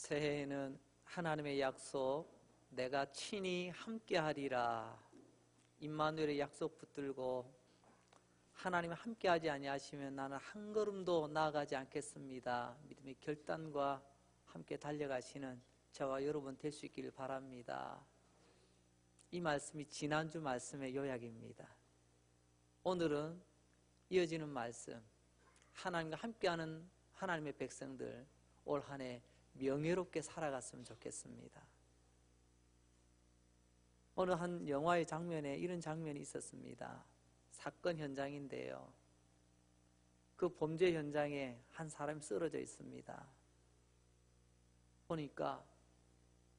새해에는 하나님의 약속, 내가 친히 함께하리라, 임마누엘의 약속 붙들고 하나님이 함께하지 아니하시면 나는 한 걸음도 나아가지 않겠습니다. 믿음의 결단과 함께 달려가시는 저와 여러분 될 수 있기를 바랍니다. 이 말씀이 지난주 말씀의 요약입니다. 오늘은 이어지는 말씀, 하나님과 함께하는 하나님의 백성들 올 한 해 명예롭게 살아갔으면 좋겠습니다. 어느 한 영화의 장면에 이런 장면이 있었습니다. 사건 현장인데요, 그 범죄 현장에 한 사람이 쓰러져 있습니다. 보니까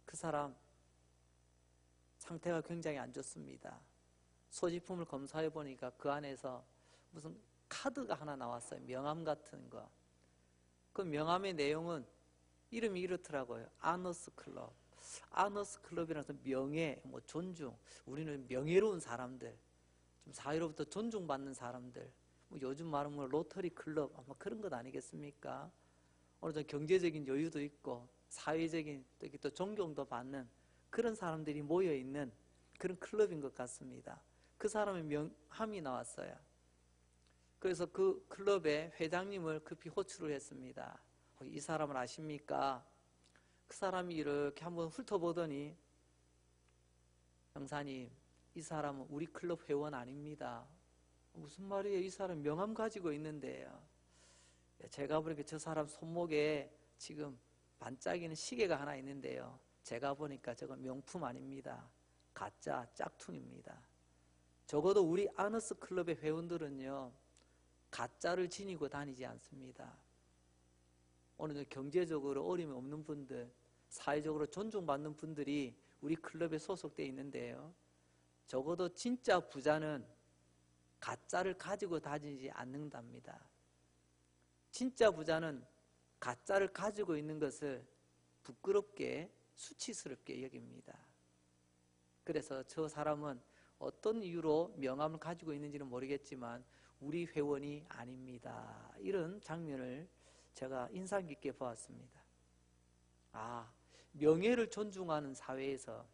그 사람 상태가 굉장히 안 좋습니다. 소지품을 검사해 보니까 그 안에서 무슨 카드가 하나 나왔어요. 명함 같은 거. 그 명함의 내용은 이름이 이렇더라고요. 아너스 클럽. 아너스 클럽이라서 명예, 존중. 우리는 명예로운 사람들, 좀 사회로부터 존중받는 사람들. 요즘 말하면 로터리 클럽, 아마 그런 것 아니겠습니까? 어느 정도 경제적인 여유도 있고 사회적인 또 존경도 받는 그런 사람들이 모여 있는 그런 클럽인 것 같습니다. 그 사람의 명함이 나왔어요. 그래서 그 클럽의 회장님을 급히 호출을 했습니다. 이 사람을 아십니까? 그 사람이 이렇게 한번 훑어보더니, 형사님, 이 사람은 우리 클럽 회원 아닙니다. 무슨 말이에요? 이 사람 명함 가지고 있는데요. 제가 보니까 저 사람 손목에 지금 반짝이는 시계가 하나 있는데요, 제가 보니까 저거 명품 아닙니다. 가짜 짝퉁입니다. 적어도 우리 아너스 클럽의 회원들은요, 가짜를 지니고 다니지 않습니다. 어느 정도 경제적으로 어려움이 없는 분들, 사회적으로 존중받는 분들이 우리 클럽에 소속되어 있는데요, 적어도 진짜 부자는 가짜를 가지고 다니지 않는답니다. 진짜 부자는 가짜를 가지고 있는 것을 부끄럽게, 수치스럽게 여깁니다. 그래서 저 사람은 어떤 이유로 명함을 가지고 있는지는 모르겠지만 우리 회원이 아닙니다. 이런 장면을 제가 인상 깊게 보았습니다. 명예를 존중하는 사회에서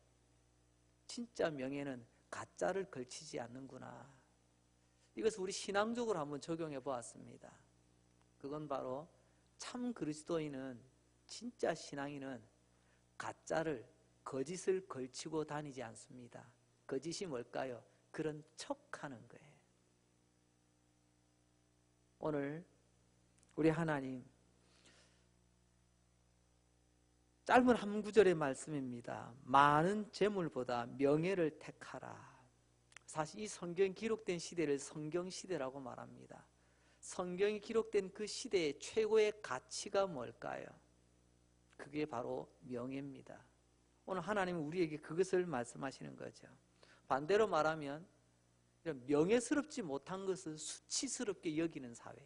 진짜 명예는 가짜를 걸치지 않는구나. 이것을 우리 신앙적으로 한번 적용해 보았습니다. 그건 바로 참 그리스도인은, 진짜 신앙인은 가짜를, 거짓을 걸치고 다니지 않습니다. 거짓이 뭘까요? 그런 척하는 거예요. 오늘 우리 하나님, 짧은 한 구절의 말씀입니다. 많은 재물보다 명예를 택하라. 사실 이 성경이 기록된 시대를 성경시대라고 말합니다. 성경이 기록된 그 시대의 최고의 가치가 뭘까요? 그게 바로 명예입니다. 오늘 하나님은 우리에게 그것을 말씀하시는 거죠. 반대로 말하면 명예스럽지 못한 것을 수치스럽게 여기는 사회,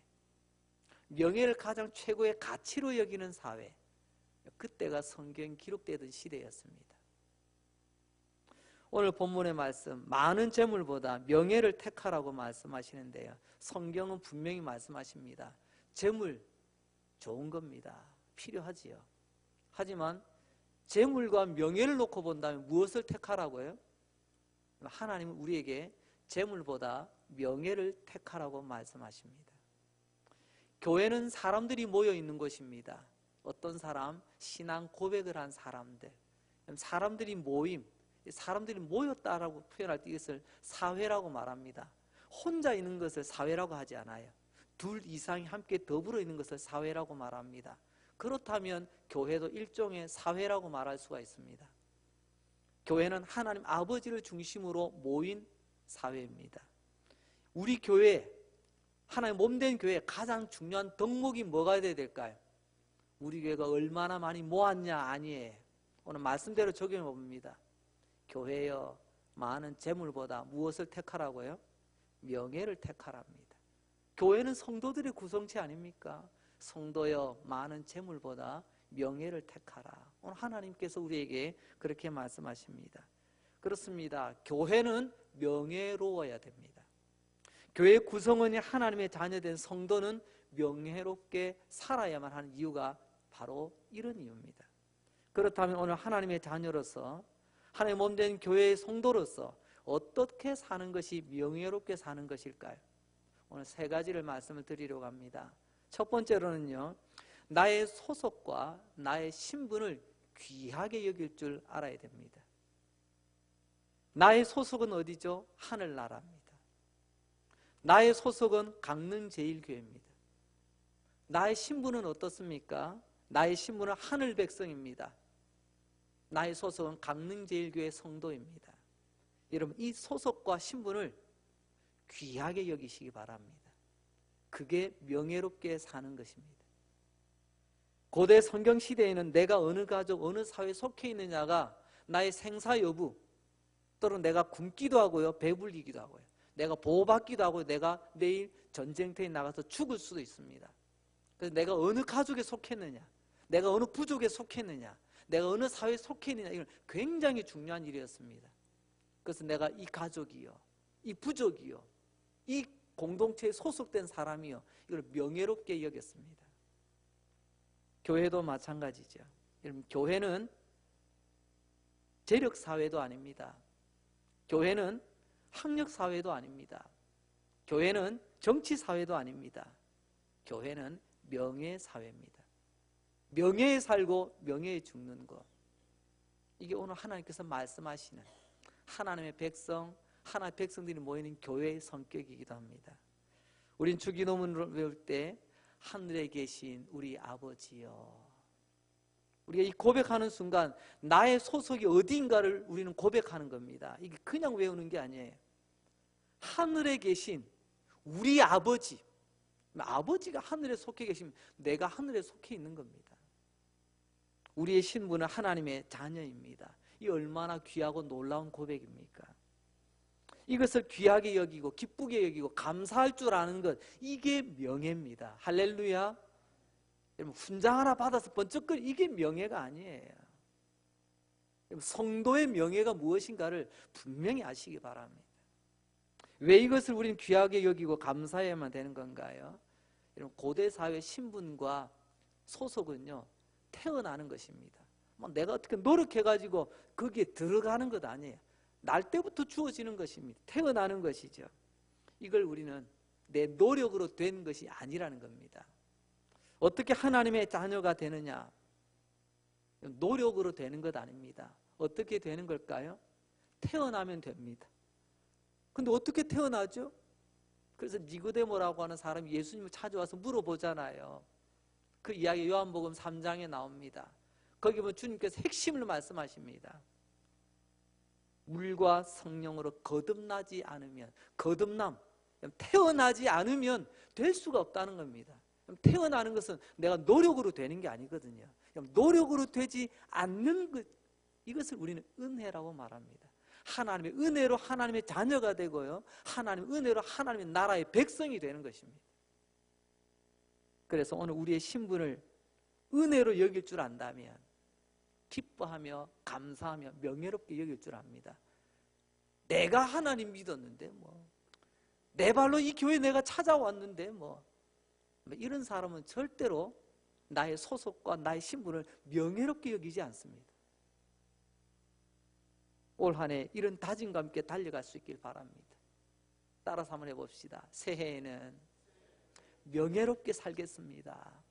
명예를 가장 최고의 가치로 여기는 사회, 그때가 성경 기록되던 시대였습니다. 오늘 본문의 말씀, 많은 재물보다 명예를 택하라고 말씀하시는데요, 성경은 분명히 말씀하십니다. 재물 좋은 겁니다. 필요하지요. 하지만 재물과 명예를 놓고 본다면 무엇을 택하라고요? 하나님은 우리에게 재물보다 명예를 택하라고 말씀하십니다. 교회는 사람들이 모여 있는 곳입니다. 어떤 사람? 신앙 고백을 한 사람들, 사람들이 모임, 사람들이 모였다라고 표현할 때 이것을 사회라고 말합니다. 혼자 있는 것을 사회라고 하지 않아요. 둘 이상이 함께 더불어 있는 것을 사회라고 말합니다. 그렇다면 교회도 일종의 사회라고 말할 수가 있습니다. 교회는 하나님 아버지를 중심으로 모인 사회입니다. 우리 교회, 하나님 몸된 교회의 가장 중요한 덕목이 뭐가 돼야 될까요? 우리 교회가 얼마나 많이 모았냐 아니에요. 오늘 말씀대로 적용해 봅니다. 교회여, 많은 재물보다 무엇을 택하라고요? 명예를 택하랍니다. 교회는 성도들의 구성체 아닙니까? 성도여, 많은 재물보다 명예를 택하라. 오늘 하나님께서 우리에게 그렇게 말씀하십니다. 그렇습니다. 교회는 명예로워야 됩니다. 교회 구성원이 하나님의 자녀된 성도는 명예롭게 살아야만 하는 이유가 바로 이런 이유입니다. 그렇다면 오늘 하나님의 자녀로서 하나님의 몸된 교회의 성도로서 어떻게 사는 것이 명예롭게 사는 것일까요? 오늘 세 가지를 말씀을 드리려고 합니다. 첫 번째로는요, 나의 소속과 나의 신분을 귀하게 여길 줄 알아야 됩니다. 나의 소속은 어디죠? 하늘나라입니다. 나의 소속은 강릉제일교회입니다. 나의 신분은 어떻습니까? 나의 신분은 하늘 백성입니다. 나의 소속은 강릉제일교회 성도입니다. 여러분, 이 소속과 신분을 귀하게 여기시기 바랍니다. 그게 명예롭게 사는 것입니다. 고대 성경 시대에는 내가 어느 가족, 어느 사회에 속해 있느냐가 나의 생사 여부, 또는 내가 굶기도 하고요, 배불리기도 하고요, 내가 보호받기도 하고, 내가 내일 전쟁터에 나가서 죽을 수도 있습니다. 그래서 내가 어느 가족에 속했느냐, 내가 어느 부족에 속했느냐, 내가 어느 사회에 속해 있느냐, 이건 굉장히 중요한 일이었습니다. 그래서 내가 이 가족이요, 이 부족이요, 이 공동체에 소속된 사람이요, 이걸 명예롭게 여겼습니다. 교회도 마찬가지죠. 여러분, 교회는 재력사회도 아닙니다. 교회는 학력사회도 아닙니다. 교회는 정치사회도 아닙니다. 교회는 명예사회입니다. 명예에 살고 명예에 죽는 것, 이게 오늘 하나님께서 말씀하시는 하나님의 백성, 하나님의 백성들이 모이는 교회의 성격이기도 합니다. 우린 주기도문을 외울 때 하늘에 계신 우리 아버지여, 우리가 이 고백하는 순간 나의 소속이 어디인가를 우리는 고백하는 겁니다. 이게 그냥 외우는 게 아니에요. 하늘에 계신 우리 아버지, 아버지가 하늘에 속해 계시면 내가 하늘에 속해 있는 겁니다. 우리의 신분은 하나님의 자녀입니다. 이 얼마나 귀하고 놀라운 고백입니까? 이것을 귀하게 여기고 기쁘게 여기고 감사할 줄 아는 것, 이게 명예입니다. 할렐루야. 여러분, 훈장 하나 받아서 번쩍거리, 이게 명예가 아니에요. 성도의 명예가 무엇인가를 분명히 아시기 바랍니다. 왜 이것을 우리는 귀하게 여기고 감사해야만 되는 건가요? 여러분, 고대 사회 신분과 소속은요, 태어나는 것입니다. 내가 어떻게 노력해가지고 거기에 들어가는 것 아니에요. 날 때부터 주어지는 것입니다. 태어나는 것이죠. 이걸 우리는 내 노력으로 된 것이 아니라는 겁니다. 어떻게 하나님의 자녀가 되느냐? 노력으로 되는 것 아닙니다. 어떻게 되는 걸까요? 태어나면 됩니다. 근데 어떻게 태어나죠? 그래서 니고데모라고 하는 사람이 예수님을 찾아와서 물어보잖아요. 그 이야기 요한복음 3장에 나옵니다. 거기 보면 주님께서 핵심을 말씀하십니다. 물과 성령으로 거듭나지 않으면, 거듭남, 태어나지 않으면 될 수가 없다는 겁니다. 태어나는 것은 내가 노력으로 되는 게 아니거든요. 노력으로 되지 않는 것, 이것을 우리는 은혜라고 말합니다. 하나님의 은혜로 하나님의 자녀가 되고요, 하나님의 은혜로 하나님의 나라의 백성이 되는 것입니다. 그래서 오늘 우리의 신분을 은혜로 여길 줄 안다면 기뻐하며 감사하며 명예롭게 여길 줄 압니다. 내가 하나님 믿었는데 내 발로 이 교회 내가 찾아왔는데 이런 사람은 절대로 나의 소속과 나의 신분을 명예롭게 여기지 않습니다. 올 한 해 이런 다짐과 함께 달려갈 수 있길 바랍니다. 따라서 한번 해봅시다. 새해에는 명예롭게 살겠습니다.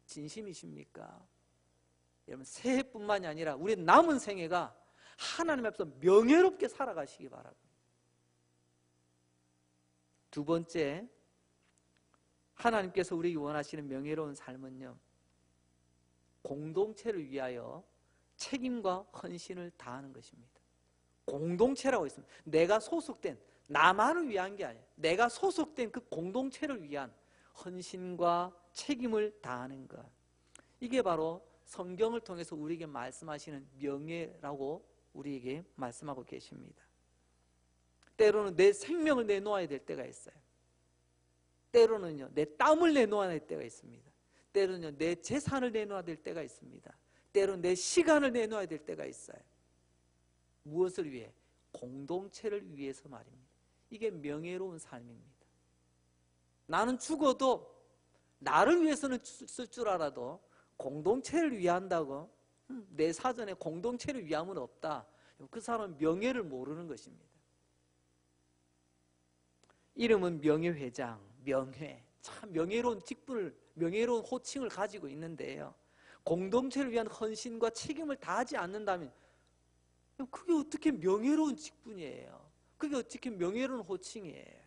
진심이십니까? 여러분, 새해뿐만이 아니라 우리 남은 생애가 하나님 앞에서 명예롭게 살아가시기 바랍니다. 두 번째, 하나님께서 우리에게 원하시는 명예로운 삶은요, 공동체를 위하여 책임과 헌신을 다하는 것입니다. 공동체라고 있습니다. 내가 소속된, 나만을 위한 게 아니에요. 내가 소속된 그 공동체를 위한 헌신과 책임을 다하는 것, 이게 바로 성경을 통해서 우리에게 말씀하시는 명예라고 우리에게 말씀하고 계십니다. 때로는 내 생명을 내놓아야 될 때가 있어요. 때로는요, 내 땀을 내놓아야 될 때가 있습니다. 때로는요, 내 재산을 내놓아야 될 때가 있습니다. 때로는 내 시간을 내놓아야 될 때가 있어요. 무엇을 위해? 공동체를 위해서 말입니다. 이게 명예로운 삶입니다. 나는 죽어도 나를 위해서는 쓸 줄 알아도 공동체를 위한다고? 내 사전에 공동체를 위함은 없다. 그 사람은 명예를 모르는 것입니다. 이름은 명예회장, 명회. 참 명예로운 직분을, 명예로운 호칭을 가지고 있는데요. 공동체를 위한 헌신과 책임을 다하지 않는다면 그게 어떻게 명예로운 직분이에요? 그게 어떻게 명예로운 호칭이에요?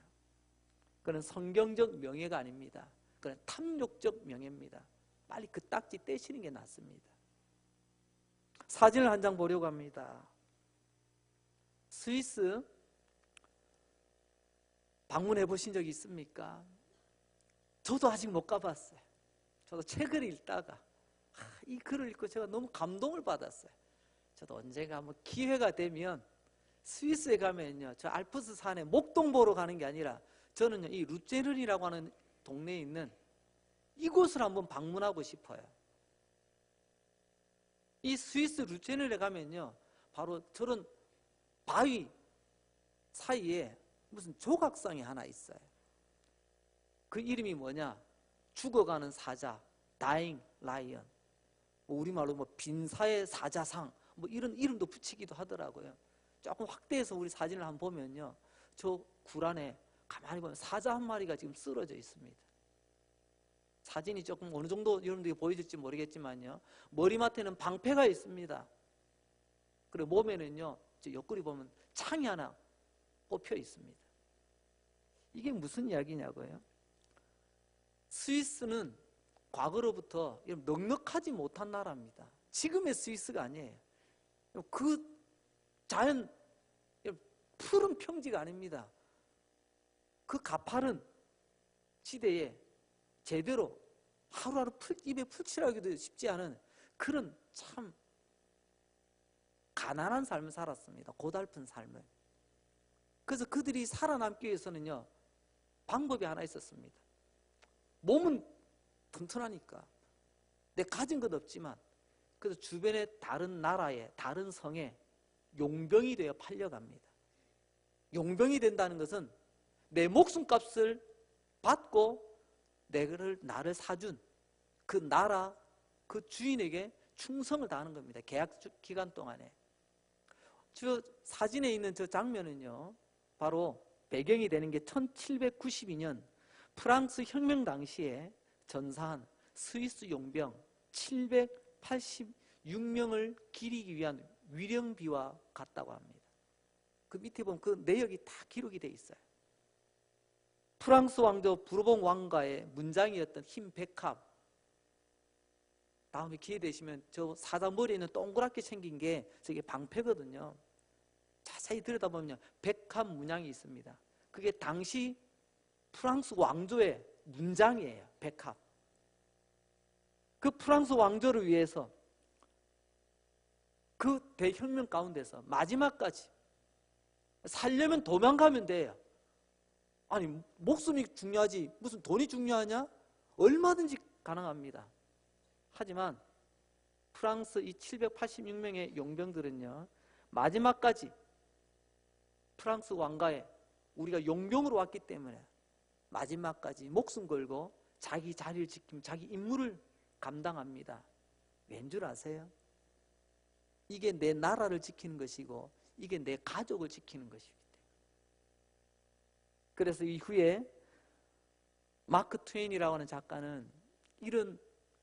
그건 성경적 명예가 아닙니다. 그건 탐욕적 명예입니다. 빨리 그 딱지 떼시는 게 낫습니다. 사진을 한 장 보려고 합니다. 스위스 방문해 보신 적이 있습니까? 저도 아직 못 가봤어요. 저도 책을 읽다가 이 글을 읽고 제가 너무 감동을 받았어요. 저도 언젠가 뭐 기회가 되면 스위스에 가면요, 저 알프스 산에 목동 보러 가는 게 아니라 저는요, 이 루체른이라고 하는 동네에 있는 이곳을 한번 방문하고 싶어요. 이 스위스 루체른에 가면요, 바로 저런 바위 사이에 무슨 조각상이 하나 있어요. 그 이름이 뭐냐? 죽어가는 사자, dying lion. 우리말로 뭐 빈사의 사자상, 뭐 이런 이름도 붙이기도 하더라고요. 조금 확대해서 우리 사진을 한번 보면요, 저 굴 안에 가만히 보면 사자 한 마리가 지금 쓰러져 있습니다. 사진이 조금 어느 정도 여러분들이 보여줄지 모르겠지만요, 머리맡에는 방패가 있습니다. 그리고 몸에는요, 저 옆구리 보면 창이 하나 꼽혀 있습니다. 이게 무슨 이야기냐고요? 스위스는 과거로부터 넉넉하지 못한 나라입니다. 지금의 스위스가 아니에요. 그 자연 푸른 평지가 아닙니다. 그 가파른 시대에 제대로 하루하루 입에 풀칠하기도 쉽지 않은 그런 참 가난한 삶을 살았습니다. 고달픈 삶을. 그래서 그들이 살아남기 위해서는요, 방법이 하나 있었습니다. 몸은 튼튼하니까 내 가진 것 없지만, 그래서 주변의 다른 나라에, 다른 성에 용병이 되어 팔려갑니다. 용병이 된다는 것은 내 목숨값을 받고 나를 사준 그 나라, 그 주인에게 충성을 다하는 겁니다. 계약 기간 동안에. 저 사진에 있는 저 장면은요, 바로 배경이 되는 게 1792년 프랑스 혁명 당시에 전사한 스위스 용병 786명을 기리기 위한 위령비와 같다고 합니다. 그 밑에 보면 그 내역이 다 기록이 돼 있어요. 프랑스 왕조 부르봉 왕가의 문장이었던 흰 백합, 다음에 기회 되시면 저 사자 머리에 있는 동그랗게 생긴 게 저게 방패거든요. 자세히 들여다보면 백합 문양이 있습니다. 그게 당시 프랑스 왕조의 문장이에요. 백합. 그 프랑스 왕조를 위해서 그 대혁명 가운데서 마지막까지 살려면 도망가면 돼요. 아니, 목숨이 중요하지 무슨 돈이 중요하냐? 얼마든지 가능합니다. 하지만 프랑스 이 786명의 용병들은요, 마지막까지 프랑스 왕가에 우리가 용병으로 왔기 때문에 마지막까지 목숨 걸고 자기 자리를 지키면 자기 임무를 감당합니다. 왠 줄 아세요? 이게 내 나라를 지키는 것이고 이게 내 가족을 지키는 것이기 때문에. 그래서 이후에 마크 트웨인이라고 하는 작가는 이런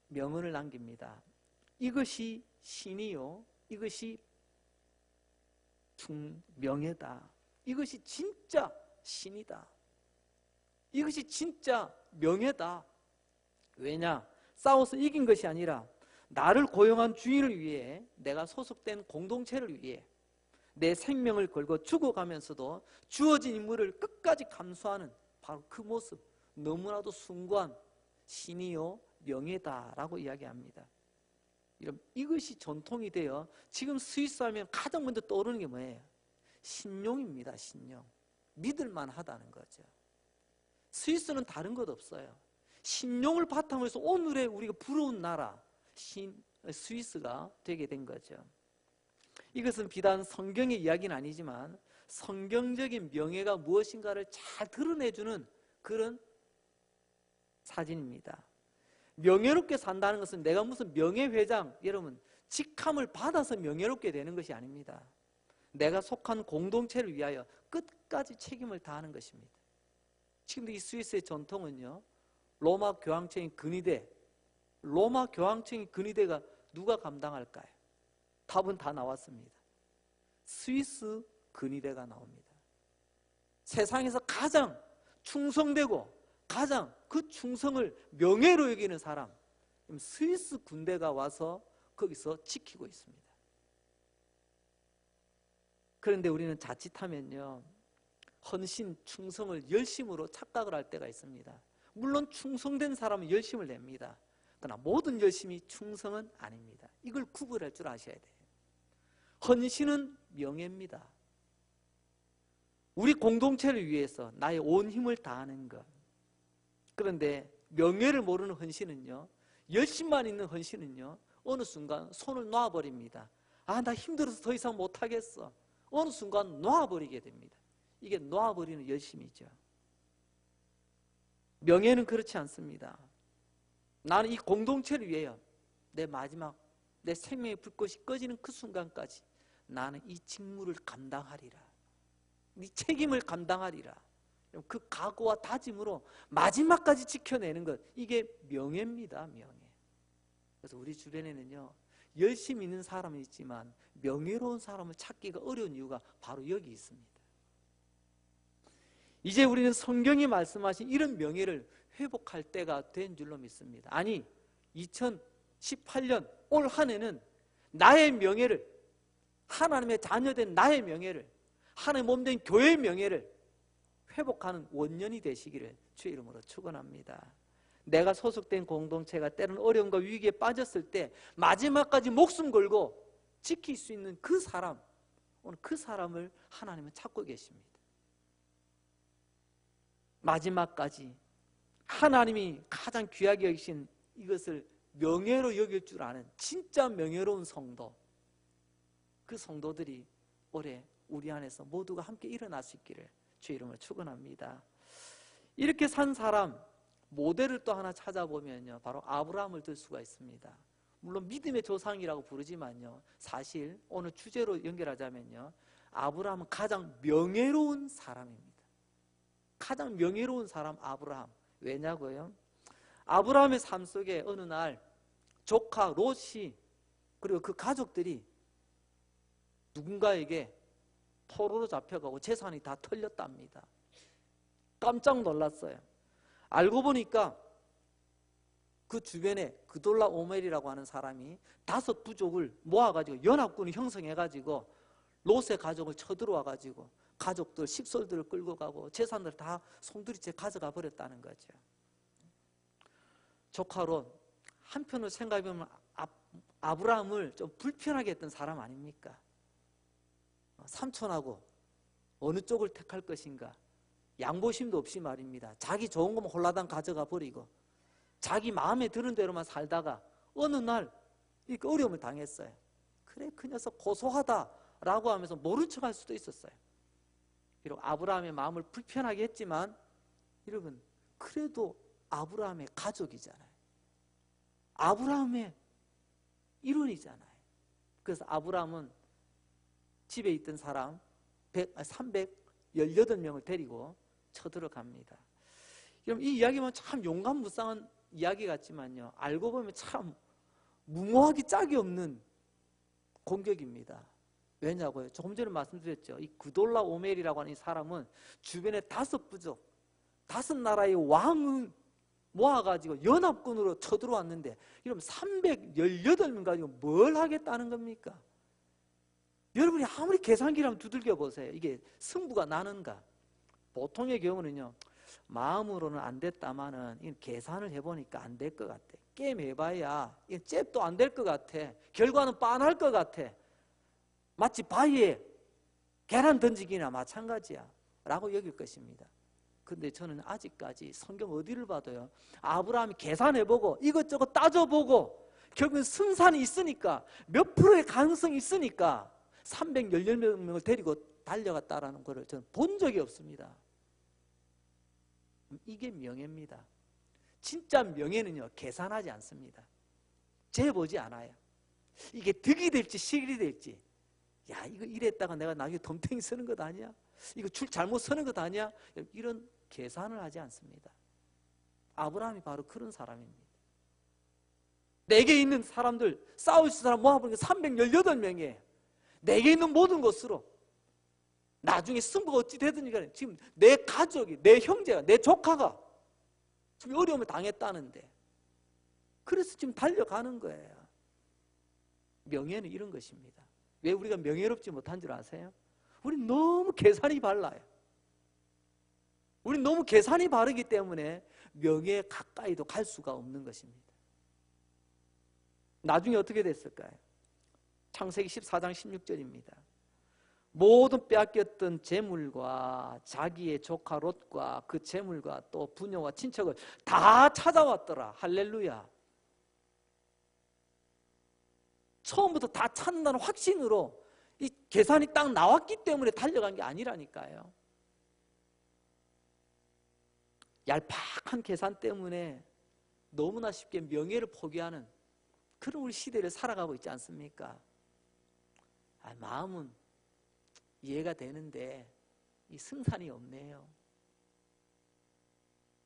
명언을 남깁니다. 이것이 신이요, 이것이 명예다. 이것이 진짜 신이다. 이것이 진짜 명예다. 왜냐? 싸워서 이긴 것이 아니라 나를 고용한 주인을 위해, 내가 소속된 공동체를 위해 내 생명을 걸고 죽어가면서도 주어진 임무를 끝까지 감수하는 바로 그 모습, 너무나도 숭고한 신이요 명예다라고 이야기합니다. 이것이 전통이 되어 지금 스위스 하면 가장 먼저 떠오르는 게 뭐예요? 신용입니다. 신용. 믿을만 하다는 거죠. 스위스는 다른 것 없어요. 신용을 바탕으로 해서 오늘의 우리가 부러운 나라 스위스가 되게 된 거죠. 이것은 비단 성경의 이야기는 아니지만 성경적인 명예가 무엇인가를 잘 드러내주는 그런 사진입니다. 명예롭게 산다는 것은 내가 무슨 명예회장, 여러분 직함을 받아서 명예롭게 되는 것이 아닙니다. 내가 속한 공동체를 위하여 끝까지 책임을 다하는 것입니다. 지금도 이 스위스의 전통은요, 로마 교황청의 근위대, 로마 교황청의 근위대가 누가 감당할까요? 답은 다 나왔습니다. 스위스 근위대가 나옵니다. 세상에서 가장 충성되고 가장 그 충성을 명예로 여기는 사람, 스위스 군대가 와서 거기서 지키고 있습니다. 그런데 우리는 자칫하면요, 헌신, 충성을 열심으로 착각을 할 때가 있습니다. 물론 충성된 사람은 열심을 냅니다. 그러나 모든 열심이 충성은 아닙니다. 이걸 구분할 줄 아셔야 돼요. 헌신은 명예입니다. 우리 공동체를 위해서 나의 온 힘을 다하는 것. 그런데 명예를 모르는 헌신은요, 열심만 있는 헌신은요, 어느 순간 손을 놔버립니다. 아, 나 힘들어서 더 이상 못하겠어. 어느 순간 놔버리게 됩니다. 이게 놔버리는 열심이죠. 명예는 그렇지 않습니다. 나는 이 공동체를 위하여 내 마지막, 내 생명의 불꽃이 꺼지는 그 순간까지 나는 이 직무를 감당하리라. 이 책임을 감당하리라. 그 각오와 다짐으로 마지막까지 지켜내는 것, 이게 명예입니다. 명예. 그래서 우리 주변에는요, 열심히 있는 사람은 있지만 명예로운 사람을 찾기가 어려운 이유가 바로 여기 있습니다. 이제 우리는 성경이 말씀하신 이런 명예를 회복할 때가 된 줄로 믿습니다. 아니, 2018년 올 한 해는 나의 명예를, 하나님의 자녀된 나의 명예를, 하나님의 몸된 교회의 명예를 회복하는 원년이 되시기를 주의 이름으로 축원합니다. 내가 소속된 공동체가 때로는 어려움과 위기에 빠졌을 때 마지막까지 목숨 걸고 지킬 수 있는 그 사람, 오늘 그 사람을 하나님은 찾고 계십니다. 마지막까지 하나님이 가장 귀하게 여기신 이것을 명예로 여길 줄 아는 진짜 명예로운 성도, 그 성도들이 올해 우리 안에서 모두가 함께 일어날 수 있기를 주의 이름으로 축원합니다. 이렇게 산 사람 모델을 또 하나 찾아보면요, 바로 아브라함을 들 수가 있습니다. 물론 믿음의 조상이라고 부르지만요, 사실 오늘 주제로 연결하자면요, 아브라함은 가장 명예로운 사람입니다. 가장 명예로운 사람 아브라함. 왜냐고요? 아브라함의 삶 속에 어느 날 조카 롯이 그리고 그 가족들이 누군가에게 포로로 잡혀가고 재산이 다 털렸답니다. 깜짝 놀랐어요. 알고 보니까 그 주변에 그돌라 오멜이라고 하는 사람이 5 부족을 모아가지고 연합군을 형성해가지고 롯의 가족을 쳐들어와가지고 가족들, 식솔들을 끌고 가고 재산들을 다 송두리째 가져가 버렸다는 거죠. 조카 롯, 한편으로 생각해보면 아브라함을 좀 불편하게 했던 사람 아닙니까? 삼촌하고 어느 쪽을 택할 것인가, 양보심도 없이 말입니다. 자기 좋은 것만 홀라당 가져가 버리고 자기 마음에 드는 대로만 살다가 어느 날 이렇게 어려움을 당했어요. 그래, 그 녀석 고소하다라고 하면서 모른 척할 수도 있었어요. 비록 아브라함의 마음을 불편하게 했지만 여러분, 그래도 아브라함의 가족이잖아요. 아브라함의 일원이잖아요. 그래서 아브라함은 집에 있던 사람 318명을 데리고 쳐들어갑니다. 그럼 이 이야기만 참 용감무쌍한 이야기 같지만요, 알고 보면 참 무모하기 짝이 없는 공격입니다. 왜냐고요? 조금 전에 말씀드렸죠. 이 그돌라 오멜이라고 하는 이 사람은 주변에 5 부족, 5 나라의 왕을 모아가지고 연합군으로 쳐들어왔는데, 이러면 318명 가지고 뭘 하겠다는 겁니까? 여러분이 아무리 계산기라면 두들겨 보세요. 이게 승부가 나는가? 보통의 경우는요, 마음으로는 안 됐다마는 계산을 해보니까 안 될 것 같아. 게임 해봐야 잽도 안 될 것 같아. 결과는 빤할 것 같아. 마치 바위에 계란 던지기나 마찬가지야 라고 여길 것입니다. 근데 저는 아직까지 성경 어디를 봐도요, 아브라함이 계산해보고 이것저것 따져보고 결국은 승산이 있으니까, 몇 프로의 가능성이 있으니까 318명을 데리고 달려갔다라는 것을 저는 본 적이 없습니다. 이게 명예입니다. 진짜 명예는요, 계산하지 않습니다. 재보지 않아요. 이게 득이 될지 실이 될지, 야, 이거 이랬다가 내가 나중에 덤탱이 쓰는 것 아니야? 이거 줄 잘못 서는 것 아니야? 이런 계산을 하지 않습니다. 아브라함이 바로 그런 사람입니다. 내게 있는 사람들, 싸울 사람 모아보니까 318명이에요. 내게 있는 모든 것으로 나중에 승부가 어찌 되든지 간에 지금 내 가족이, 내 형제가, 내 조카가 지금 어려움을 당했다는데, 그래서 지금 달려가는 거예요. 명예는 이런 것입니다. 왜 우리가 명예롭지 못한 줄 아세요? 우린 너무 계산이 발라요. 우린 너무 계산이 바르기 때문에 명예에 가까이도 갈 수가 없는 것입니다. 나중에 어떻게 됐을까요? 창세기 14장 16절입니다. 모든 빼앗겼던 재물과 자기의 조카 롯과 그 재물과 또 부녀와 친척을 다 찾아왔더라. 할렐루야. 처음부터 다 찾는다는 확신으로 이 계산이 딱 나왔기 때문에 달려간 게 아니라니까요. 얄팍한 계산 때문에 너무나 쉽게 명예를 포기하는 그런 우리 시대를 살아가고 있지 않습니까? 마음은 이해가 되는데 이 승산이 없네요.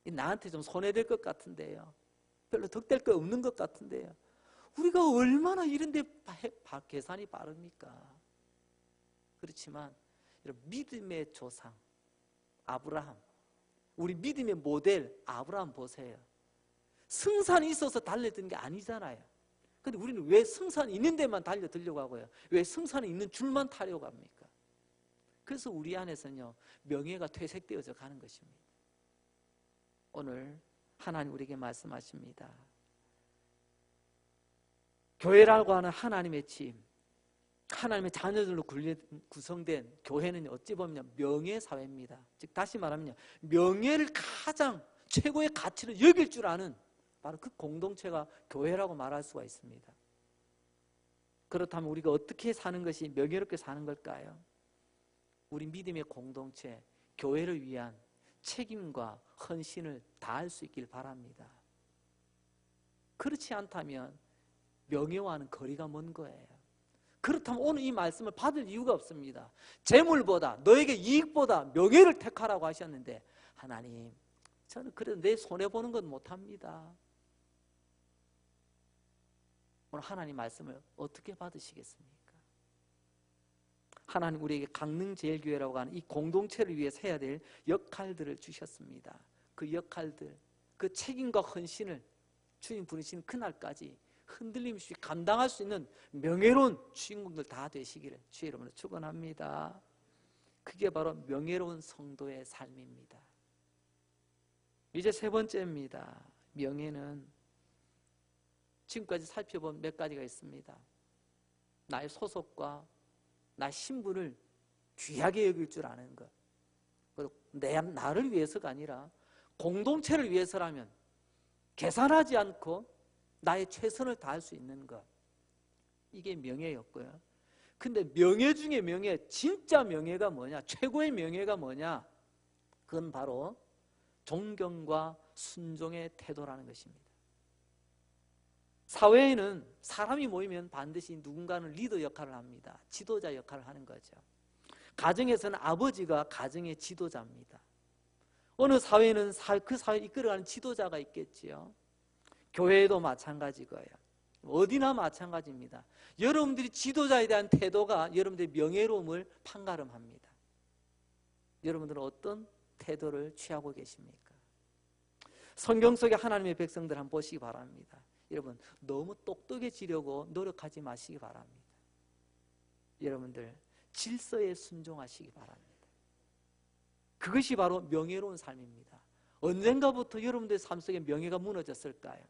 나한테 좀 손해될 것 같은데요. 별로 득될 거 없는 것 같은데요. 우리가 얼마나 이런 데 계산이 빠릅니까? 그렇지만 믿음의 조상 아브라함, 우리 믿음의 모델 아브라함 보세요. 승산이 있어서 달려드는 게 아니잖아요. 근데 우리는 왜 승산이 있는 데만 달려들려고 하고요? 왜 승산이 있는 줄만 타려고 합니까? 그래서 우리 안에서는요, 명예가 퇴색되어져 가는 것입니다. 오늘 하나님 우리에게 말씀하십니다. 교회라고 하는 하나님의 팀, 하나님의 자녀들로 구성된 교회는 어찌 보면 명예사회입니다. 즉 다시 말하면 명예를 가장 최고의 가치를 여길 줄 아는 바로 그 공동체가 교회라고 말할 수가 있습니다. 그렇다면 우리가 어떻게 사는 것이 명예롭게 사는 걸까요? 우리 믿음의 공동체, 교회를 위한 책임과 헌신을 다할 수 있길 바랍니다. 그렇지 않다면 명예와는 거리가 먼 거예요. 그렇다면 오늘 이 말씀을 받을 이유가 없습니다. 재물보다, 너에게 이익보다 명예를 택하라고 하셨는데, 하나님, 저는 그래도 내 손해보는 건 못합니다. 오늘 하나님 말씀을 어떻게 받으시겠습니까? 하나님 우리에게 강릉제일교회라고 하는 이 공동체를 위해서 해야 될 역할들을 주셨습니다. 그 역할들, 그 책임과 헌신을 주님 부르시는 그날까지 흔들림 없이 감당할 수 있는 명예로운 주인공들 다 되시기를 주의 이름으로 축원합니다. 그게 바로 명예로운 성도의 삶입니다. 이제 세 번째입니다. 명예는 지금까지 살펴본 몇 가지가 있습니다. 나의 소속과 나의 신분을 귀하게 여길 줄 아는 것, 그리고 나를 위해서가 아니라 공동체를 위해서라면 계산하지 않고 나의 최선을 다할 수 있는 것, 이게 명예였고요. 근데 명예 중에 명예, 진짜 명예가 뭐냐, 최고의 명예가 뭐냐, 그건 바로 존경과 순종의 태도라는 것입니다. 사회에는 사람이 모이면 반드시 누군가는 리더 역할을 합니다. 지도자 역할을 하는 거죠. 가정에서는 아버지가 가정의 지도자입니다. 어느 사회는 그 사회를 이끌어가는 지도자가 있겠지요. 교회도 마찬가지고요. 어디나 마찬가지입니다. 여러분들이 지도자에 대한 태도가 여러분들의 명예로움을 판가름합니다. 여러분들은 어떤 태도를 취하고 계십니까? 성경 속의 하나님의 백성들 한번 보시기 바랍니다. 여러분, 너무 똑똑해지려고 노력하지 마시기 바랍니다. 여러분들 질서에 순종하시기 바랍니다. 그것이 바로 명예로운 삶입니다. 언젠가부터 여러분들의 삶 속에 명예가 무너졌을까요?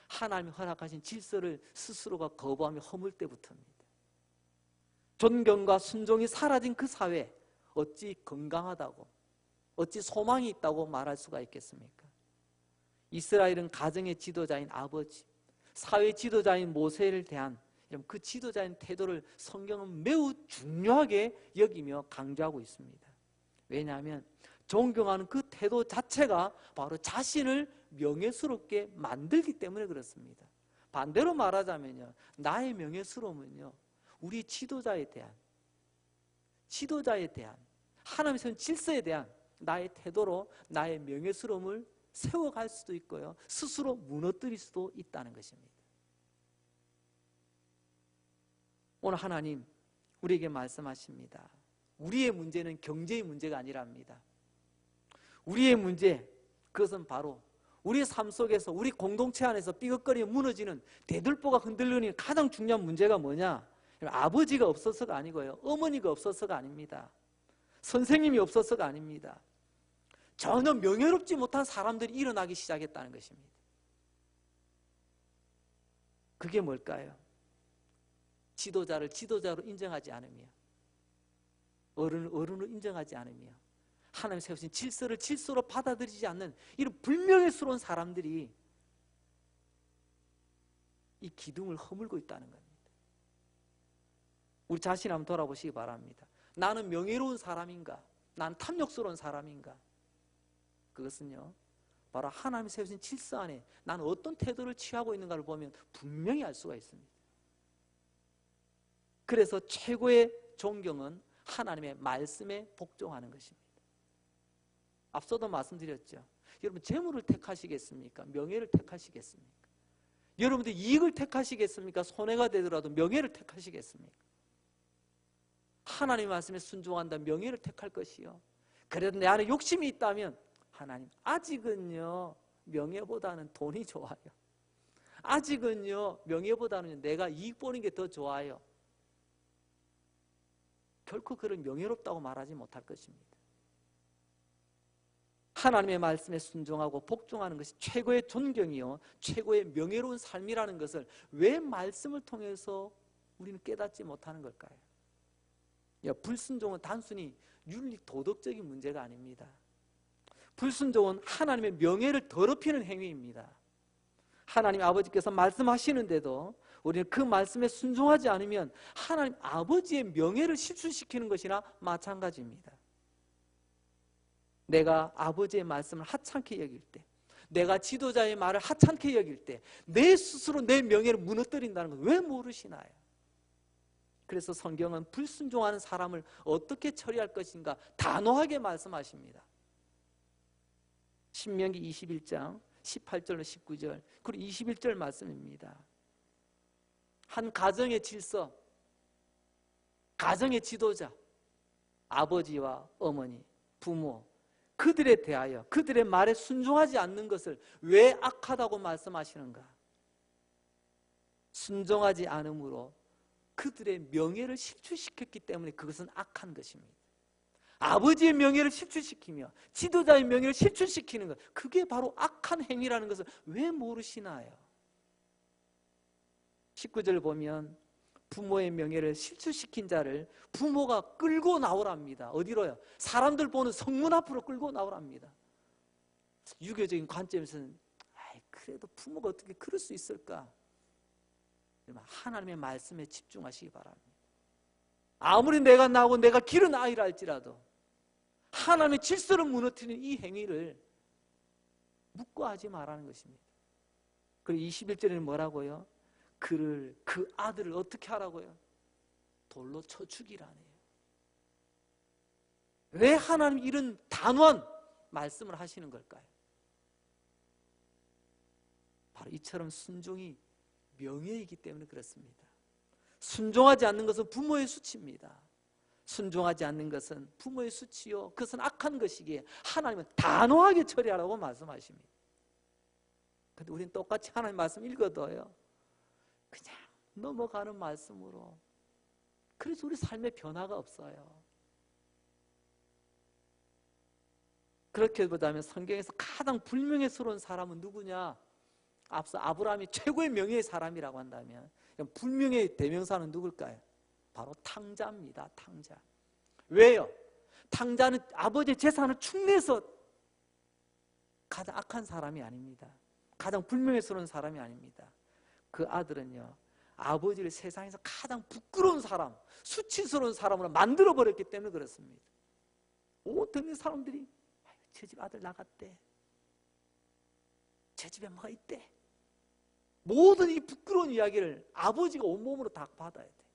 하나님이 허락하신 질서를 스스로가 거부하며 허물 때부터입니다. 존경과 순종이 사라진 그 사회, 어찌 건강하다고, 어찌 소망이 있다고 말할 수가 있겠습니까? 이스라엘은 가정의 지도자인 아버지, 사회 지도자인 모세를 대한 그 지도자인 태도를 성경은 매우 중요하게 여기며 강조하고 있습니다. 왜냐하면 존경하는 그 태도 자체가 바로 자신을 명예스럽게 만들기 때문에 그렇습니다. 반대로 말하자면요, 나의 명예스러움은요, 우리 지도자에 대한 하나님의 세운 질서에 대한 나의 태도로 나의 명예스러움을 세워갈 수도 있고요, 스스로 무너뜨릴 수도 있다는 것입니다. 오늘 하나님 우리에게 말씀하십니다. 우리의 문제는 경제의 문제가 아니랍니다. 우리의 문제, 그것은 바로 우리 삶 속에서 우리 공동체 안에서 삐걱거리며 무너지는 대들보가 흔들리는 가장 중요한 문제가 뭐냐? 아버지가 없어서가 아니고요, 어머니가 없어서가 아닙니다. 선생님이 없어서가 아닙니다. 전혀 명예롭지 못한 사람들이 일어나기 시작했다는 것입니다. 그게 뭘까요? 지도자를 지도자로 인정하지 않으며, 어른을 어른으로 인정하지 않으며, 하나님 세우신 질서를 질서로 받아들이지 않는 이런 불명예스러운 사람들이 이 기둥을 허물고 있다는 겁니다. 우리 자신 한번 돌아보시기 바랍니다. 나는 명예로운 사람인가? 난 탐욕스러운 사람인가? 그것은요, 바로 하나님이 세우신 질서 안에 나는 어떤 태도를 취하고 있는가를 보면 분명히 알 수가 있습니다. 그래서 최고의 존경은 하나님의 말씀에 복종하는 것입니다. 앞서도 말씀드렸죠. 여러분, 재물을 택하시겠습니까? 명예를 택하시겠습니까? 여러분들 이익을 택하시겠습니까? 손해가 되더라도 명예를 택하시겠습니까? 하나님의 말씀에 순종한다 명예를 택할 것이요, 그래도 내 안에 욕심이 있다면 하나님, 아직은요 명예보다는 돈이 좋아요. 아직은요 명예보다는 내가 이익 보는 게 더 좋아요. 결코 그를 명예롭다고 말하지 못할 것입니다. 하나님의 말씀에 순종하고 복종하는 것이 최고의 존경이요, 최고의 명예로운 삶이라는 것을 왜 말씀을 통해서 우리는 깨닫지 못하는 걸까요? 불순종은 단순히 윤리 도덕적인 문제가 아닙니다. 불순종은 하나님의 명예를 더럽히는 행위입니다. 하나님 아버지께서 말씀하시는데도 우리는 그 말씀에 순종하지 않으면 하나님 아버지의 명예를 실추시키는 것이나 마찬가지입니다. 내가 아버지의 말씀을 하찮게 여길 때, 내가 지도자의 말을 하찮게 여길 때 내 스스로 내 명예를 무너뜨린다는 걸 왜 모르시나요? 그래서 성경은 불순종하는 사람을 어떻게 처리할 것인가 단호하게 말씀하십니다. 신명기 21장 18절로 19절 그리고 21절 말씀입니다. 한 가정의 질서, 가정의 지도자, 아버지와 어머니, 부모, 그들에 대하여 그들의 말에 순종하지 않는 것을 왜 악하다고 말씀하시는가? 순종하지 않음으로 그들의 명예를 실추시켰기 때문에 그것은 악한 것입니다. 아버지의 명예를 실추시키며 지도자의 명예를 실추시키는 것, 그게 바로 악한 행위라는 것을 왜 모르시나요? 19절 보면 부모의 명예를 실추시킨 자를 부모가 끌고 나오랍니다. 어디로요? 사람들 보는 성문 앞으로 끌고 나오랍니다. 유교적인 관점에서는 그래도 부모가 어떻게 그럴 수 있을까? 하나님의 말씀에 집중하시기 바랍니다. 아무리 내가 나고 내가 기른 아이라 할지라도 하나님의 질서를 무너뜨리는 이 행위를 묵과하지 말라는 것입니다. 그리고 21절에는 뭐라고요? 그 아들을 어떻게 하라고요? 돌로 쳐 죽이라네요. 왜 하나님 이런 단호한 말씀을 하시는 걸까요? 바로 이처럼 순종이 명예이기 때문에 그렇습니다. 순종하지 않는 것은 부모의 수치입니다. 순종하지 않는 것은 부모의 수치요, 그것은 악한 것이기에 하나님은 단호하게 처리하라고 말씀하십니다. 그런데 우리는 똑같이 하나님 말씀 읽어도요 그냥 넘어가는 말씀으로, 그래서 우리 삶에 변화가 없어요. 그렇게 보자면 성경에서 가장 불명예스러운 사람은 누구냐? 앞서 아브라함이 최고의 명예의 사람이라고 한다면 불명예의 대명사는 누굴까요? 바로 탕자입니다. 탕자. 왜요? 탕자는 아버지의 재산을 축내서 가장 악한 사람이 아닙니다. 가장 불명예스러운 사람이 아닙니다. 그 아들은요, 아버지를 세상에서 가장 부끄러운 사람, 수치스러운 사람으로 만들어버렸기 때문에 그렇습니다. 온 동네 사람들이 저 집 아들 나갔대. 제 집에 뭐가 있대. 모든 이 부끄러운 이야기를 아버지가 온몸으로 다 받아야 돼.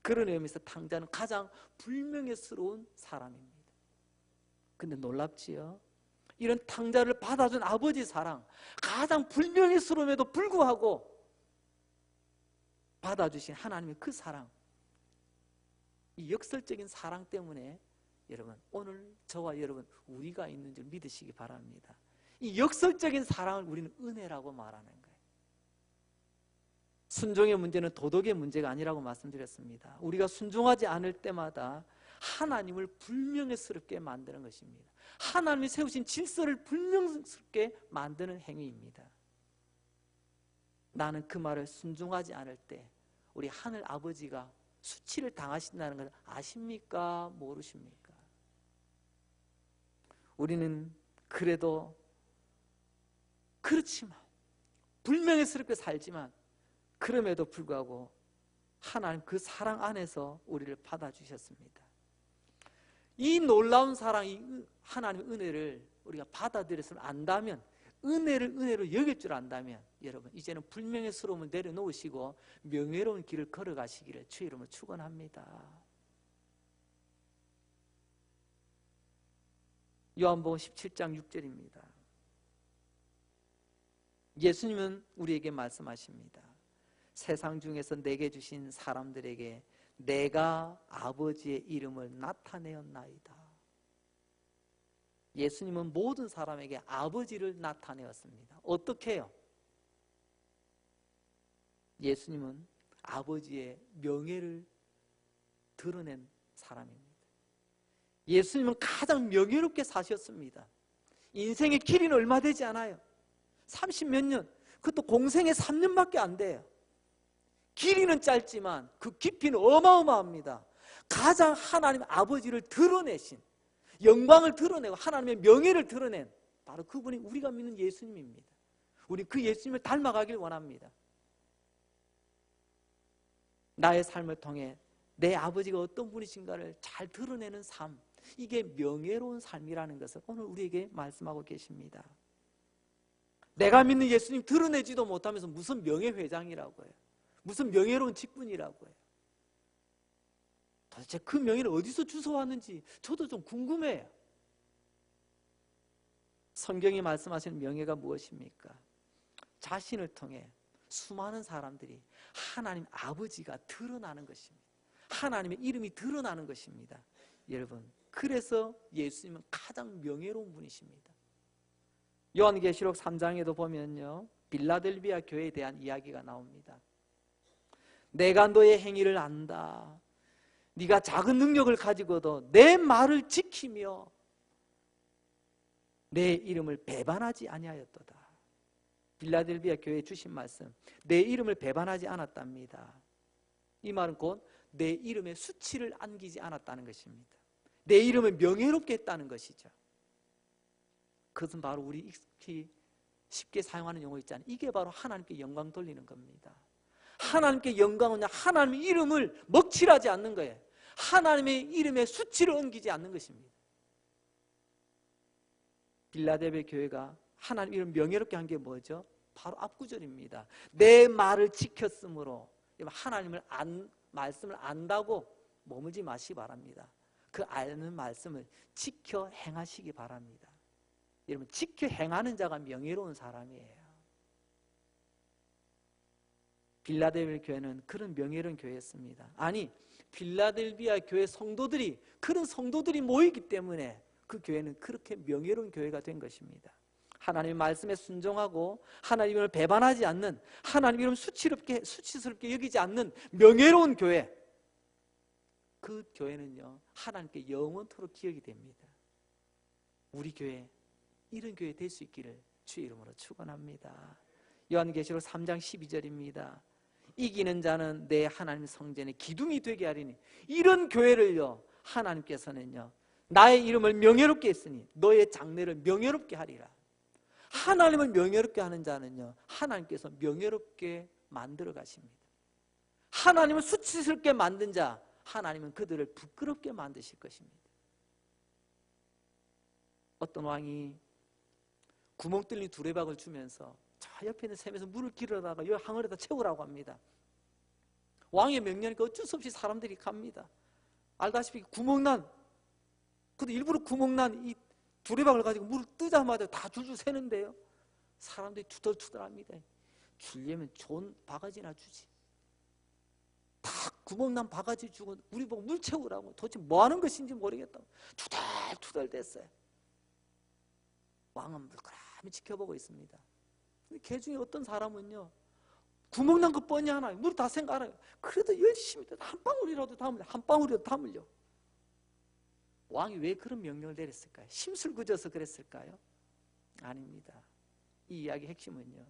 그런 의미에서 탕자는 가장 불명예스러운 사람입니다. 근데 놀랍지요? 이런 탕자를 받아준 아버지 사랑, 가장 불명예스러움에도 불구하고 받아주신 하나님의 그 사랑, 이 역설적인 사랑 때문에 여러분 오늘 저와 여러분 우리가 있는 줄 믿으시기 바랍니다. 이 역설적인 사랑을 우리는 은혜라고 말하는 거예요. 순종의 문제는 도덕의 문제가 아니라고 말씀드렸습니다. 우리가 순종하지 않을 때마다 하나님을 불명예스럽게 만드는 것입니다. 하나님이 세우신 질서를 불명스럽게 만드는 행위입니다. 나는 그 말을 순종하지 않을 때 우리 하늘 아버지가 수치를 당하신다는 걸 아십니까? 모르십니까? 우리는 그래도 그렇지만 불명예스럽게 살지만 그럼에도 불구하고 하나님 그 사랑 안에서 우리를 받아주셨습니다. 이 놀라운 사랑, 이 하나님의 은혜를 우리가 받아들였을 안다면, 은혜를 은혜로 여길 줄 안다면 여러분 이제는 불명예스러움을 내려놓으시고 명예로운 길을 걸어가시기를 주의 이름으로 축원합니다. 요한복음 17장 6절입니다. 예수님은 우리에게 말씀하십니다. 세상 중에서 내게 주신 사람들에게 내가 아버지의 이름을 나타내었나이다. 예수님은 모든 사람에게 아버지를 나타내었습니다. 어떻게 해요? 예수님은 아버지의 명예를 드러낸 사람입니다. 예수님은 가장 명예롭게 사셨습니다. 인생의 길이는 얼마 되지 않아요. 30몇 년, 그것도 공생의 3년밖에 안 돼요. 길이는 짧지만 그 깊이는 어마어마합니다. 가장 하나님 아버지를 드러내신, 영광을 드러내고 하나님의 명예를 드러낸 바로 그분이 우리가 믿는 예수님입니다. 우리 그 예수님을 닮아가길 원합니다. 나의 삶을 통해 내 아버지가 어떤 분이신가를 잘 드러내는 삶, 이게 명예로운 삶이라는 것을 오늘 우리에게 말씀하고 계십니다. 내가 믿는 예수님 드러내지도 못하면서 무슨 명예회장이라고 해요. 무슨 명예로운 직분이라고 해요. 도대체 그 명예를 어디서 주워왔는지 저도 좀 궁금해요. 성경이 말씀하시는 명예가 무엇입니까? 자신을 통해 수많은 사람들이 하나님 아버지가 드러나는 것입니다. 하나님의 이름이 드러나는 것입니다. 여러분, 그래서 예수님은 가장 명예로운 분이십니다. 요한계시록 3장에도 보면요, 빌라델비아 교회에 대한 이야기가 나옵니다. 내가 너의 행위를 안다. 네가 작은 능력을 가지고도 내 말을 지키며 내 이름을 배반하지 아니하였도다. 빌라델비아 교회에 주신 말씀, 내 이름을 배반하지 않았답니다. 이 말은 곧 내 이름에 수치를 안기지 않았다는 것입니다. 내 이름을 명예롭게 했다는 것이죠. 그것은 바로 우리 익숙히 쉽게 사용하는 용어 있잖아요. 이게 바로 하나님께 영광 돌리는 겁니다. 하나님께 영광은 하나님의 이름을 먹칠하지 않는 거예요. 하나님의 이름에 수치를 옮기지 않는 것입니다. 빌라델비아 교회가 하나님 이름 명예롭게 한 게 뭐죠? 바로 앞구절입니다. 내 말을 지켰으므로. 하나님을 말씀을 안다고 머물지 마시기 바랍니다. 그 아는 말씀을 지켜 행하시기 바랍니다. 여러분, 지켜 행하는 자가 명예로운 사람이에요. 빌라델비아 교회는 그런 명예로운 교회였습니다. 아니, 빌라델비아 교회 성도들이, 그런 성도들이 모이기 때문에 그 교회는 그렇게 명예로운 교회가 된 것입니다. 하나님의 말씀에 순종하고 하나님을 배반하지 않는, 하나님을 수치스럽게 여기지 않는 명예로운 교회, 그 교회는요 하나님께 영원토록 기억이 됩니다. 우리 교회 이런 교회 될 수 있기를 주의 이름으로 축원합니다. 요한계시록 3장 12절입니다. 이기는 자는 내 하나님 성전의 기둥이 되게 하리니, 이런 교회를요 하나님께서는요 나의 이름을 명예롭게 했으니 너의 장래를 명예롭게 하리라. 하나님을 명예롭게 하는 자는요 하나님께서 명예롭게 만들어 가십니다. 하나님을 수치스럽게 만든 자, 하나님은 그들을 부끄럽게 만드실 것입니다. 어떤 왕이 구멍 뚫린 두레박을 주면서 저 옆에 있는 샘에서 물을 길어다가 이 항아리에다 채우라고 합니다. 왕의 명령이니까 어쩔 수 없이 사람들이 갑니다. 알다시피 구멍난, 근데 일부러 구멍난 이 두레박을 가지고 물을 뜨자마자 다 줄줄 새는데요, 사람들이 투덜투덜합니다. 주려면 좋은 바가지나 주지. 다 구멍난 바가지 주고 우리 보고 물 채우라고. 도대체 뭐 하는 것인지 모르겠다고 투덜투덜 됐어요. 왕은 물끄러미 지켜보고 있습니다. 개 중에 어떤 사람은요, 구멍난 거 뻔히 하나요? 물이 다 생각 알아요. 그래도 열심히 한 방울이라도 담으려, 한 방울이라도 담으려. 왕이 왜 그런 명령을 내렸을까요? 심술궂어서 그랬을까요? 아닙니다. 이 이야기의 핵심은요,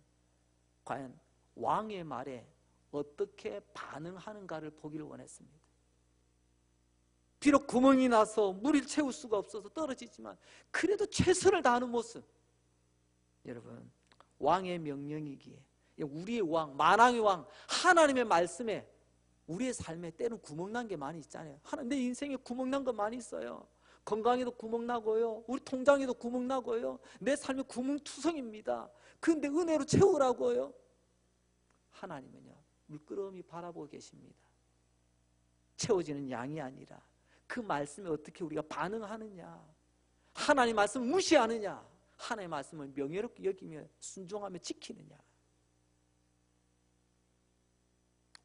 과연 왕의 말에 어떻게 반응하는가를 보기를 원했습니다. 비록 구멍이 나서 물을 채울 수가 없어서 떨어지지만 그래도 최선을 다하는 모습. 여러분, 왕의 명령이기에, 우리의 왕, 만왕의 왕 하나님의 말씀에 우리의 삶에 때는 구멍난 게 많이 있잖아요. 내 인생에 구멍난 거 많이 있어요. 건강에도 구멍나고요, 우리 통장에도 구멍나고요, 내 삶이 구멍투성입니다. 그런데 은혜로 채우라고요. 하나님은요, 물끄러미 바라보고 계십니다. 채워지는 양이 아니라 그 말씀에 어떻게 우리가 반응하느냐, 하나님 말씀을 무시하느냐, 하나님의 말씀을 명예롭게 여기며 순종하며 지키느냐.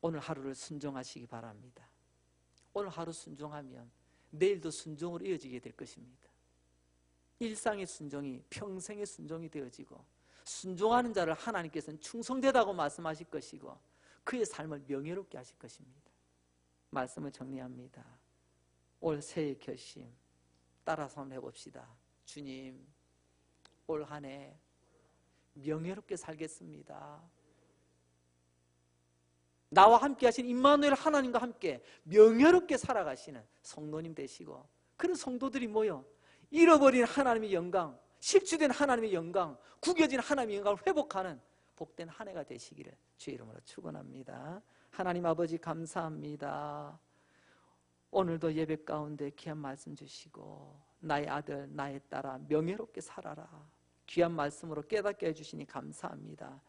오늘 하루를 순종하시기 바랍니다. 오늘 하루 순종하면 내일도 순종으로 이어지게 될 것입니다. 일상의 순종이 평생의 순종이 되어지고, 순종하는 자를 하나님께서는 충성되다고 말씀하실 것이고 그의 삶을 명예롭게 하실 것입니다. 말씀을 정리합니다. 올 새해 결심 따라서 한번 해봅시다. 주님, 올 한 해 명예롭게 살겠습니다. 나와 함께 하신 임마누엘 하나님과 함께 명예롭게 살아가시는 성도님 되시고, 그런 성도들이 모여 잃어버린 하나님의 영광, 실추된 하나님의 영광, 구겨진 하나님의 영광을 회복하는 복된 한 해가 되시기를 주의 이름으로 축원합니다. 하나님 아버지 감사합니다. 오늘도 예배 가운데 귀한 말씀 주시고 나의 아들 나의 딸아 명예롭게 살아라, 귀한 말씀으로 깨닫게 해주시니 감사합니다.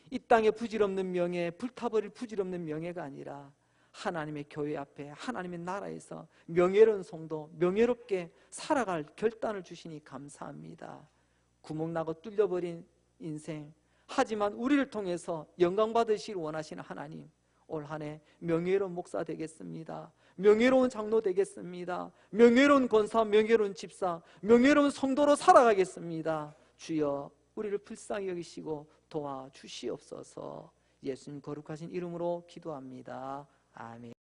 이 땅의 부질없는 명예, 불타버릴 부질없는 명예가 아니라 하나님의 교회 앞에 하나님의 나라에서 명예로운 성도, 명예롭게 살아갈 결단을 주시니 감사합니다. 구멍나고 뚫려버린 인생, 하지만 우리를 통해서 영광 받으시길 원하시는 하나님, 올 한 해 명예로운 목사 되겠습니다. 명예로운 장로 되겠습니다. 명예로운 권사, 명예로운 집사, 명예로운 성도로 살아가겠습니다. 주여, 우리를 불쌍히 여기시고 도와주시옵소서. 예수님 거룩하신 이름으로 기도합니다. 아멘.